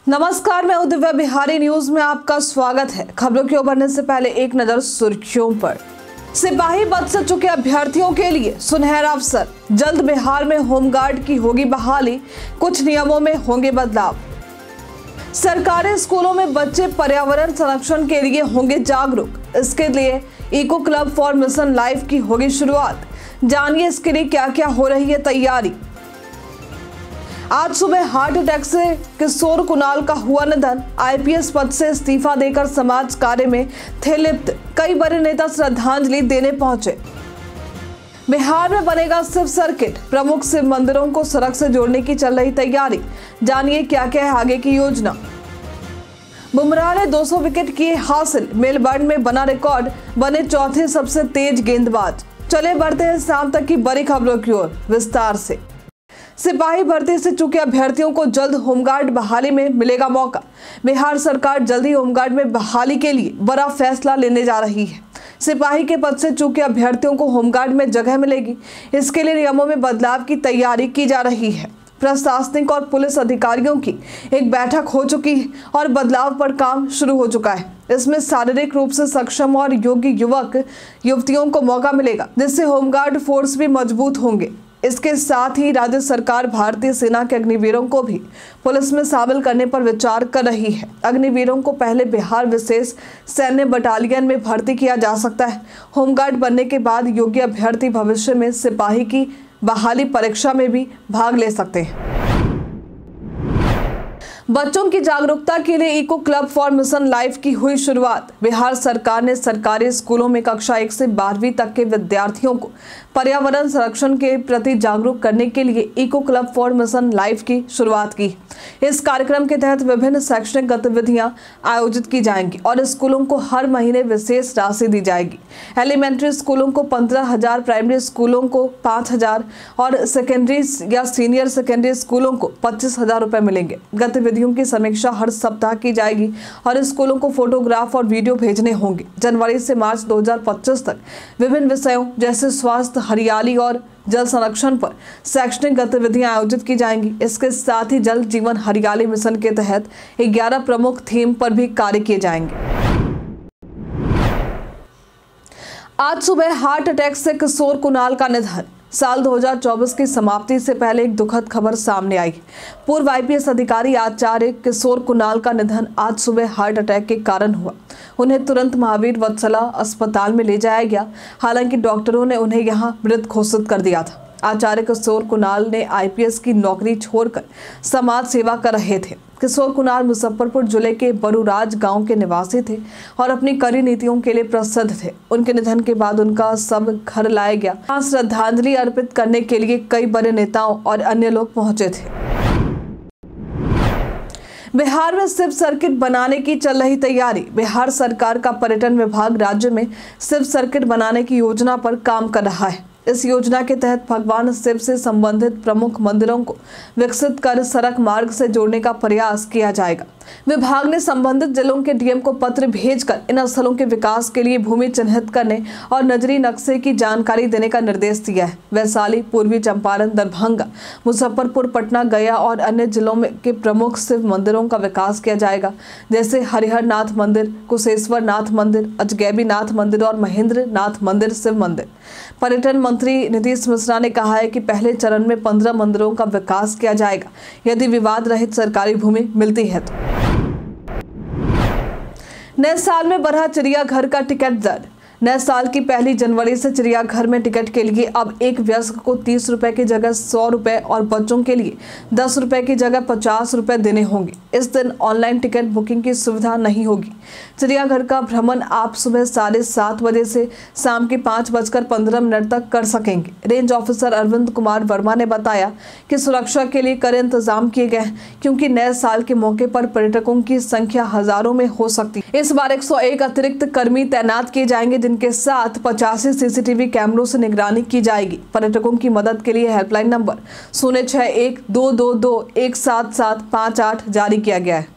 नमस्कार, मैं दिव्या बिहारी। न्यूज में आपका स्वागत है। खबरों की ओर बढ़ने से पहले एक नजर सुर्खियों पर। सिपाही पद से चुके अभ्यर्थियों के लिए सुनहरा अवसर। जल्द बिहार में होमगार्ड की होगी बहाली, कुछ नियमों में होंगे बदलाव। सरकारी स्कूलों में बच्चे पर्यावरण संरक्षण के लिए होंगे जागरूक। इसके लिए eco club for mission life की होगी शुरुआत। जानिए इसके लिए क्या क्या हो रही है तैयारी। आज सुबह हार्ट अटैक से किशोर कुणाल का हुआ निधन। आईपीएस पद से इस्तीफा देकर समाज कार्य में थे लिप्त। कई बड़े नेता श्रद्धांजलि देने पहुंचे। बिहार में बनेगा शिव सर्किट। प्रमुख शिव मंदिरों को सड़क से जोड़ने की चल रही तैयारी। जानिए क्या क्या है आगे की योजना। बुमराह ने 200 विकेट किए हासिल। मेलबर्न में बना रिकॉर्ड, बने चौथे सबसे तेज गेंदबाज। चले बढ़ते हैं शाम तक की बड़ी खबरों की ओर विस्तार से। सिपाही भर्ती से चुके अभ्यर्थियों को जल्द होमगार्ड बहाली में मिलेगा मौका। बिहार सरकार जल्द ही होमगार्ड में बहाली के लिए बड़ा फैसला लेने जा रही है। सिपाही के पद से चुके अभ्यर्थियों को होमगार्ड में जगह मिलेगी। इसके लिए नियमों में बदलाव की तैयारी की जा रही है। प्रशासनिक और पुलिस अधिकारियों की एक बैठक हो चुकी है और बदलाव पर काम शुरू हो चुका है। इसमें शारीरिक रूप से सक्षम और योग्य युवक युवतियों को मौका मिलेगा, जिससे होमगार्ड फोर्स भी मजबूत होंगे। इसके साथ ही राज्य सरकार भारतीय सेना के अग्निवीरों को भी पुलिस में शामिल करने पर विचार कर रही है। अग्निवीरों को पहले बिहार विशेष सैन्य बटालियन में भर्ती किया जा सकता है। होमगार्ड बनने के बाद योग्य अभ्यर्थी भविष्य में सिपाही की बहाली परीक्षा में भी भाग ले सकते हैं। बच्चों की जागरूकता के लिए eco club for mission life की हुई शुरुआत। बिहार सरकार ने सरकारी स्कूलों में कक्षा 1 से 12वीं तक के विद्यार्थियों को पर्यावरण संरक्षण के प्रति जागरूक करने के लिए eco club for mission life की शुरुआत की। इस कार्यक्रम के तहत विभिन्न शैक्षणिक गतिविधियां आयोजित की जाएंगी और स्कूलों को हर महीने विशेष राशि दी जाएगी। एलिमेंट्री स्कूलों को 15,000, प्राइमरी स्कूलों को 5,000 और सेकेंडरी या सीनियर सेकेंडरी स्कूलों को 25,000 रुपए मिलेंगे। गतिविधियों की समीक्षा हर सप्ताह की जाएगी और स्कूलों को फोटोग्राफ और वीडियो भेजने होंगे। जनवरी से मार्च 2025 तक विभिन्न विषयों जैसे स्वास्थ्य, हरियाली और जल संरक्षण पर शैक्षणिक गतिविधियां आयोजित की जाएंगी। इसके साथ ही जल जीवन हरियाली मिशन के तहत 11 प्रमुख थीम पर भी कार्य किए जाएंगे। आज सुबह हार्ट अटैक से किशोर कुणाल का निधन। साल 2024 की समाप्ति से पहले एक दुखद खबर सामने आई। पूर्व आईपीएस अधिकारी आचार्य किशोर कुणाल का निधन आज सुबह हार्ट अटैक के कारण हुआ। उन्हें तुरंत महावीर वत्सला अस्पताल में ले जाया गया। हालांकि डॉक्टरों ने उन्हें यहां मृत घोषित कर दिया था। आचार्य किशोर कुणाल ने आईपीएस की नौकरी छोड़कर समाज सेवा कर रहे थे। किशोर कुणाल मुजफ्फरपुर जिले के बरूराज गांव के निवासी थे और अपनी कड़ी नीतियों के लिए प्रसिद्ध थे। उनके निधन के बाद उनका शव घर लाया गया। वहां श्रद्धांजलि अर्पित करने के लिए कई बड़े नेताओं और अन्य लोग पहुंचे थे। बिहार में शिव सर्किट बनाने की चल रही तैयारी। बिहार सरकार का पर्यटन विभाग राज्य में शिव सर्किट बनाने की योजना पर काम कर रहा है। इस योजना के तहत भगवान शिव से संबंधित प्रमुख मंदिरों को विकसित कर सड़क मार्ग से जोड़ने का प्रयास किया जाएगा। विभाग ने संबंधित जिलों के डीएम को पत्र भेजकर इन स्थलों के विकास के लिए भूमि चिन्हित करने और नजरी नक्शे की जानकारी देने का निर्देश दिया है। वैशाली, पूर्वी चंपारण, दरभंगा, मुजफ्फरपुर, पटना, गया और अन्य जिलों में के प्रमुख शिव मंदिरों का विकास किया जाएगा, जैसे हरिहर नाथ मंदिर, कुशेश्वर नाथ मंदिर, अजगैबी नाथ मंदिर और महेंद्र नाथ मंदिर शिव मंदिर। पर्यटन मंत्री नीतीश मिश्रा ने कहा है कि पहले चरण में 15 मंदिरों का विकास किया जाएगा, यदि विवाद रहित सरकारी भूमि मिलती है तो। नए साल में बढ़ा चिड़ियाघर का टिकट दर। नए साल की 1 जनवरी से चिड़ियाघर में टिकट के लिए अब एक वयस्क को 30 रुपए की जगह 100 रुपए और बच्चों के लिए 10 रुपए की जगह 50 रुपए देने होंगे। इस दिन ऑनलाइन टिकट बुकिंग की सुविधा नहीं होगी। चिड़ियाघर का भ्रमण आप सुबह 7:30 बजे से शाम के 5:15 तक कर सकेंगे। रेंज ऑफिसर अरविंद कुमार वर्मा ने बताया कि सुरक्षा के लिए कड़े इंतजाम किए गए हैं, क्योंकि नए साल के मौके पर पर्यटकों की संख्या हजारों में हो सकती है। इस बार 101 अतिरिक्त कर्मी तैनात किए जाएंगे, जिनके साथ 85 सीसीटीवी कैमरों से निगरानी की जाएगी। पर्यटकों की मदद के लिए हेल्पलाइन नंबर 061-222-17758 जारी किया गया है।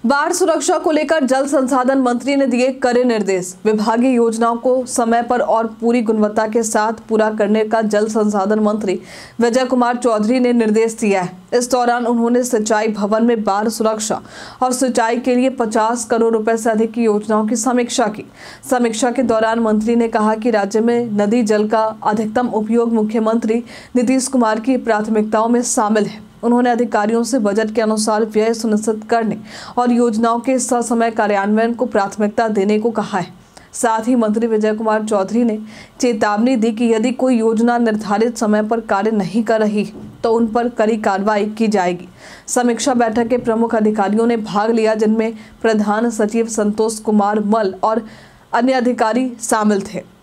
बाढ़ सुरक्षा को लेकर जल संसाधन मंत्री ने दिए कड़े निर्देश। विभागीय योजनाओं को समय पर और पूरी गुणवत्ता के साथ पूरा करने का जल संसाधन मंत्री विजय कुमार चौधरी ने निर्देश दिया है। इस दौरान उन्होंने सिंचाई भवन में बाढ़ सुरक्षा और सिंचाई के लिए 50 करोड़ रुपए से अधिक की योजनाओं की समीक्षा की। समीक्षा के दौरान मंत्री ने कहा कि राज्य में नदी जल का अधिकतम उपयोग मुख्यमंत्री नीतीश कुमार की प्राथमिकताओं में शामिल है। उन्होंने अधिकारियों से बजट के अनुसार व्यय सुनिश्चित करने और योजनाओं के ससमय कार्यान्वयन को प्राथमिकता देने को कहा है। साथ ही मंत्री विजय कुमार चौधरी ने चेतावनी दी कि यदि कोई योजना निर्धारित समय पर कार्य नहीं कर रही तो उन पर कड़ी कार्रवाई की जाएगी। समीक्षा बैठक के प्रमुख अधिकारियों ने भाग लिया, जिनमें प्रधान सचिव संतोष कुमार मल और अन्य अधिकारी शामिल थे।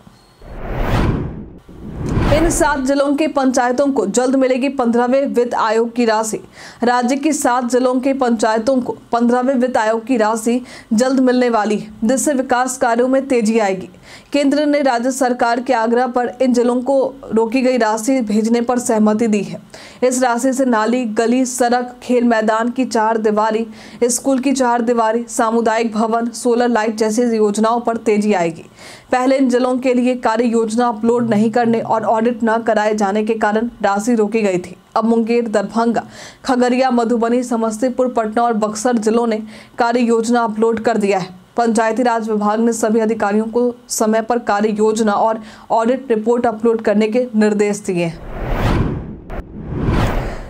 इन 7 जिलों के पंचायतों को जल्द मिलेगी 15वें वित्त आयोग की राशि। राज्य की 7 जिलों के पंचायतों को 15वें वित्त आयोग की राशि जल्द मिलने वाली है, जिससे विकास कार्यों में तेजी आएगी। केंद्र ने राज्य सरकार के आग्रह पर इन जिलों को रोकी गई राशि भेजने पर सहमति दी है। इस राशि से नाली, गली, सड़क, खेल मैदान की 4 दीवारी, स्कूल की 4 दीवारी, सामुदायिक भवन, सोलर लाइट जैसी योजनाओं पर तेजी आएगी। पहले इन जिलों के लिए कार्य योजना अपलोड नहीं करने और ऑडिट न कराए जाने के कारण राशि रोकी गई थी। अब मुंगेर, दरभंगा, खगड़िया, मधुबनी, समस्तीपुर, पटना और बक्सर जिलों ने कार्य योजना अपलोड कर दिया है। पंचायती राज विभाग ने सभी अधिकारियों को समय पर कार्य योजना और ऑडिट रिपोर्ट अपलोड करने के निर्देश दिए हैं।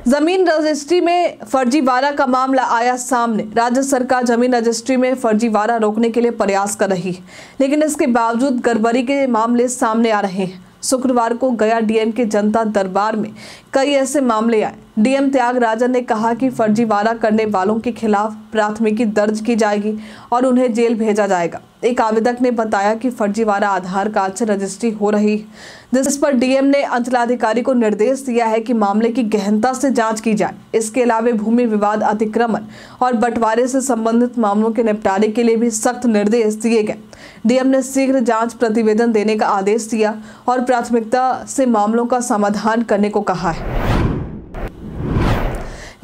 जमीन रजिस्ट्री में फर्जीवाड़ा का मामला आया सामने। राज्य सरकार जमीन रजिस्ट्री में फर्जीवाड़ा रोकने के लिए प्रयास कर रही है, लेकिन इसके बावजूद गड़बड़ी के मामले सामने आ रहे हैं। शुक्रवार को गया डीएम के जनता दरबार में कई ऐसे मामले आए। डीएम त्यागराजन ने कहा कि फर्जीवाड़ा करने वालों के खिलाफ प्राथमिकी दर्ज की जाएगी और उन्हें जेल भेजा जाएगा। एक आवेदक ने बताया कि फर्जीवाड़ा आधार कार्ड से रजिस्ट्री हो रही है, जिस पर डीएम ने अंचलाधिकारी को निर्देश दिया है कि मामले की गहनता से जांच की जाए। इसके अलावा भूमि विवाद, अतिक्रमण और बंटवारे से संबंधित मामलों के निपटारे के लिए भी सख्त निर्देश दिए गए। डीएम ने शीघ्र जांच प्रतिवेदन देने का आदेश दिया और प्राथमिकता से मामलों का समाधान करने को कहा है।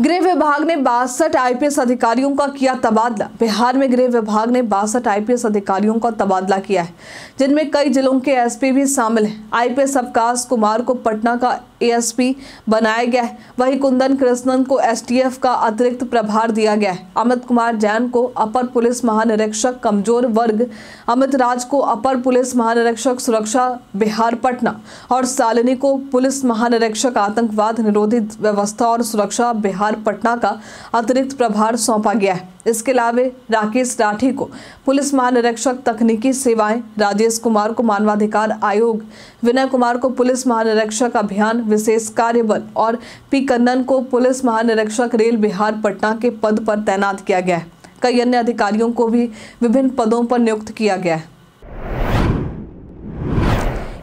गृह विभाग ने 62 आईपीएस अधिकारियों का किया तबादला। बिहार में गृह विभाग ने 62 आईपीएस अधिकारियों का तबादला किया है, जिनमें कई जिलों के एसपी भी शामिल हैं। आईपीएस अवकाश कुमार को पटना का एएसपी बनाया गया है, वहीं कुंदन कृष्णन को एसटीएफ का अतिरिक्त प्रभार दिया गया है। अमित कुमार जैन को अपर पुलिस महानिरीक्षक कमजोर वर्ग, अमित राज को अपर पुलिस महानिरीक्षक सुरक्षा बिहार पटना और शालिनी को पुलिस महानिरीक्षक आतंकवाद निरोधी व्यवस्था और सुरक्षा बिहार पटना का अतिरिक्त प्रभार सौंपा गया है। इसके अलावा राकेश राठी को पुलिस महानिरीक्षक तकनीकी सेवाएं, राजेश कुमार को मानवाधिकार आयोग, विनय कुमार को पुलिस महानिरीक्षक अभियान विशेष कार्य बल और पी कन्नन को पुलिस महानिरीक्षक रेल बिहार पटना के पद पर तैनात किया गया है। कई अन्य अधिकारियों को भी विभिन्न पदों पर नियुक्त किया गया है।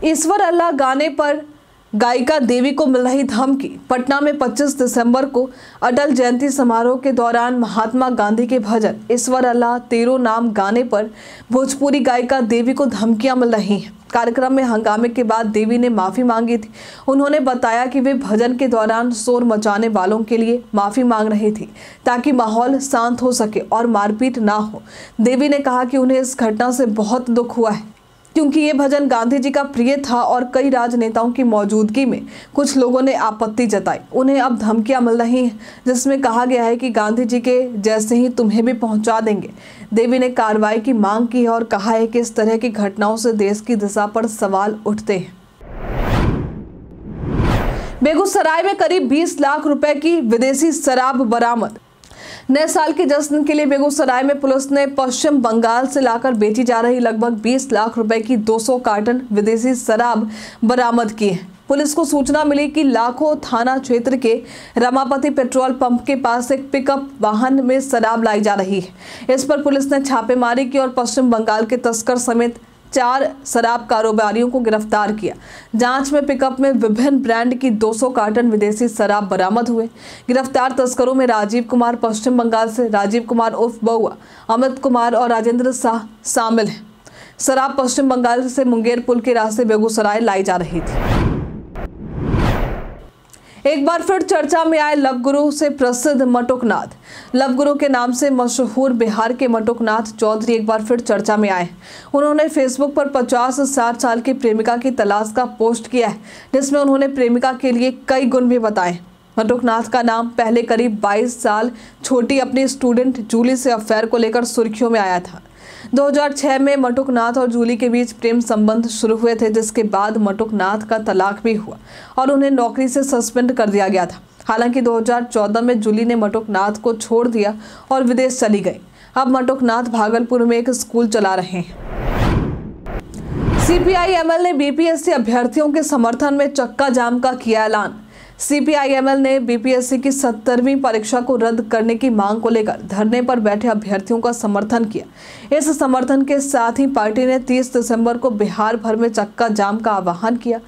ईश्वर अल्लाह गाने पर गायिका देवी को मिल रही धमकी। पटना में 25 दिसंबर को अटल जयंती समारोह के दौरान महात्मा गांधी के भजन ईश्वर अल्लाह तेरो नाम गाने पर भोजपुरी गायिका देवी को धमकियां मिल रही हैं। कार्यक्रम में हंगामे के बाद देवी ने माफी मांगी थी। उन्होंने बताया कि वे भजन के दौरान शोर मचाने वालों के लिए माफी मांग रही थी, ताकि माहौल शांत हो सके और मारपीट ना हो। देवी ने कहा कि उन्हें इस घटना से बहुत दुख हुआ है, क्योंकि ये भजन गांधी जी का प्रिय था और कई राजनेताओं की मौजूदगी में कुछ लोगों ने आपत्ति जताई। उन्हें अब धमकियां मिल रही हैं, जिसमें कहा गया है कि गांधी जी के जैसे ही तुम्हें भी पहुंचा देंगे। देवी ने कार्रवाई की मांग की है और कहा है कि इस तरह की घटनाओं से देश की दिशा पर सवाल उठते हैं। बेगूसराय में करीब 20 लाख रुपए की विदेशी शराब बरामद। नए साल के जश्न के लिए बेगूसराय में पुलिस ने पश्चिम बंगाल से लाकर बेची जा रही लगभग 20 लाख रुपए की 200 कार्टन विदेशी शराब बरामद की है। पुलिस को सूचना मिली कि लाखों थाना क्षेत्र के रमापति पेट्रोल पंप के पास एक पिकअप वाहन में शराब लाई जा रही है। इस पर पुलिस ने छापेमारी की और पश्चिम बंगाल के तस्कर समेत 4 शराब कारोबारियों को गिरफ्तार किया। जांच में पिकअप में विभिन्न ब्रांड की 200 कार्टन विदेशी शराब बरामद हुए। गिरफ्तार तस्करों में राजीव कुमार पश्चिम बंगाल से, राजीव कुमार उर्फ बउआ, अमित कुमार और राजेंद्र शाह शामिल हैं। शराब पश्चिम बंगाल से मुंगेर पुल के रास्ते बेगूसराय लाई जा रही थी। एक बार फिर चर्चा में आए लवगुरु से प्रसिद्ध मटुकनाथ। लवगुरु के नाम से मशहूर बिहार के मटुकनाथ चौधरी एक बार फिर चर्चा में आए। उन्होंने फेसबुक पर 50-60 साल की प्रेमिका की तलाश का पोस्ट किया है, जिसमें उन्होंने प्रेमिका के लिए कई गुण भी बताए। मटुकनाथ का नाम पहले करीब 22 साल छोटी अपनी स्टूडेंट जूली से अफेयर को लेकर सुर्खियों में आया था। 2006 में मटुकनाथ और जूली के बीच प्रेम संबंध शुरू हुए थे, जिसके बाद मटुकनाथ का तलाक भी हुआ और उन्हें नौकरी से सस्पेंड कर दिया गया था। हालांकि 2014 में जूली ने मटुकनाथ को छोड़ दिया और विदेश चली गई। अब मटुकनाथ भागलपुर में एक स्कूल चला रहे हैं। CPI-ML ने बीपीएससी अभ्यर्थियों के समर्थन में चक्का जाम का किया ऐलान। CPI-ML ने बीपीएससी की 70वीं परीक्षा को रद्द करने की मांग को लेकर धरने पर बैठे अभ्यर्थियों का समर्थन किया। इस समर्थन के साथ ही पार्टी ने 30 दिसंबर को बिहार भर में चक्का जाम का आह्वान किया।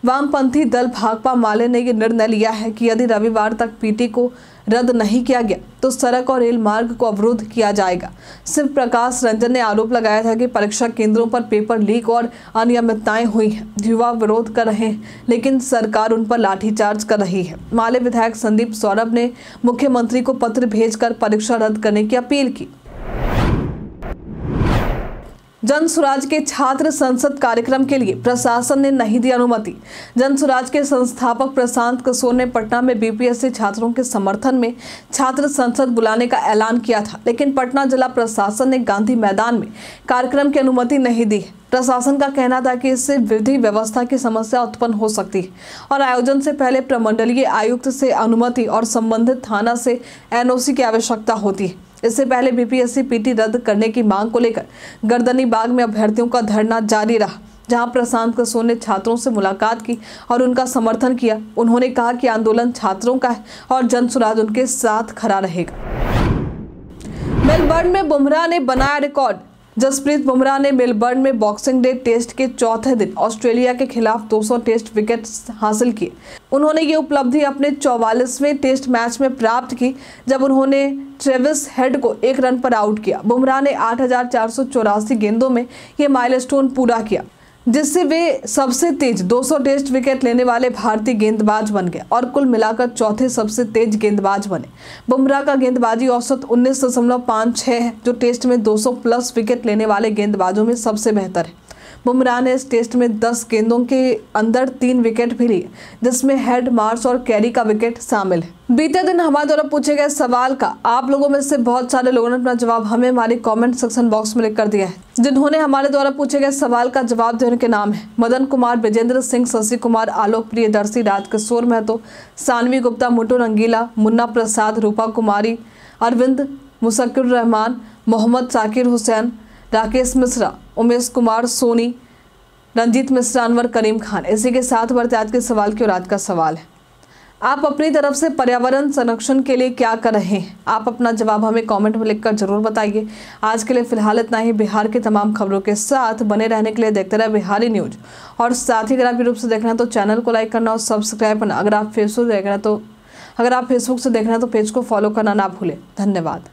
वामपंथी दल भाकपा माले ने यह निर्णय लिया है कि यदि रविवार तक पीटी को रद्द नहीं किया गया तो सड़क और रेल मार्ग को अवरुद्ध किया जाएगा। शिव प्रकाश रंजन ने आरोप लगाया था कि परीक्षा केंद्रों पर पेपर लीक और अनियमितताएं हुई हैं। युवा विरोध कर रहे हैं, लेकिन सरकार उन पर लाठीचार्ज कर रही है। माले विधायक संदीप सौरभ ने मुख्यमंत्री को पत्र भेजकर परीक्षा रद्द करने की अपील की। जन सुराज के छात्र संसद कार्यक्रम के लिए प्रशासन ने नहीं दी अनुमति। जन सुराज के संस्थापक प्रशांत किशोर ने पटना में बीपीएससी छात्रों के समर्थन में छात्र संसद बुलाने का ऐलान किया था, लेकिन पटना जिला प्रशासन ने गांधी मैदान में कार्यक्रम की अनुमति नहीं दी। प्रशासन का कहना था कि इससे विधि व्यवस्था की समस्या उत्पन्न हो सकती है और आयोजन से पहले प्रमंडलीय आयुक्त से अनुमति और संबंधित थाना से एनओसी की आवश्यकता होती है। इससे पहले बीपीएससी पीटी रद्द करने की मांग को लेकर गर्दनी बाग में अभ्यर्थियों का धरना जारी रहा, जहां प्रशांत किशोर ने छात्रों से मुलाकात की और उनका समर्थन किया। उन्होंने कहा कि आंदोलन छात्रों का है और जन सुराज उनके साथ खड़ा रहेगा। मेलबर्न में बुमराह ने बनाया रिकॉर्ड। जसप्रीत बुमराह ने मेलबर्न में बॉक्सिंग डे टेस्ट के चौथे दिन ऑस्ट्रेलिया के खिलाफ 200 टेस्ट विकेट हासिल किए। उन्होंने ये उपलब्धि अपने 44वें टेस्ट मैच में प्राप्त की, जब उन्होंने ट्रेविस हेड को 1 रन पर आउट किया। बुमराह ने 8,484 गेंदों में ये माइलस्टोन पूरा किया, जिससे वे सबसे तेज 200 टेस्ट विकेट लेने वाले भारतीय गेंदबाज बन गए और कुल मिलाकर चौथे सबसे तेज गेंदबाज बने। बुमराह का गेंदबाजी औसत 19.56 है, जो टेस्ट में 200 प्लस विकेट लेने वाले गेंदबाजों में सबसे बेहतर है। बुमराह ने इस टेस्ट में 10 गेंदों के अंदर 3 विकेट भी लिए, जिसमें हेड, मार्श और कैरी का विकेट शामिल है। बीते दिन हमारे द्वारा पूछे गए सवाल का आप लोगों में से बहुत सारे लोगों ने अपना जवाब हमें हमारे कमेंट सेक्शन बॉक्स में लिख कर दिया है। जिन्होंने हमारे द्वारा पूछे गए सवाल का जवाब देने के नाम है मदन कुमार, विजेंद्र सिंह, शशि कुमार, आलोक प्रियदर्शी, राजकिशोर महतो, सानवी गुप्ता, मुटू रंगीला, मुन्ना प्रसाद, रूपा कुमारी, अरविंद, मुशक्कुर रहमान, मोहम्मद साकिर हुसैन, राकेश मिश्रा, उमेश कुमार सोनी, रंजीत मिश्रा, अनवर करीम खान। इसी के साथ बढ़ते आज के सवाल की और आज का सवाल है, आप अपनी तरफ से पर्यावरण संरक्षण के लिए क्या कर रहे हैं? आप अपना जवाब हमें कमेंट में लिखकर जरूर बताइए। आज के लिए फिलहाल इतना ही। बिहार की तमाम खबरों के साथ बने रहने के लिए देखते रहे बिहारी न्यूज, और साथ ही अगर आप यूट्यूब से देखना है तो चैनल को लाइक करना और सब्सक्राइब करना। अगर आप फेसबुक से देखना है तो पेज को फॉलो करना ना भूलें। धन्यवाद।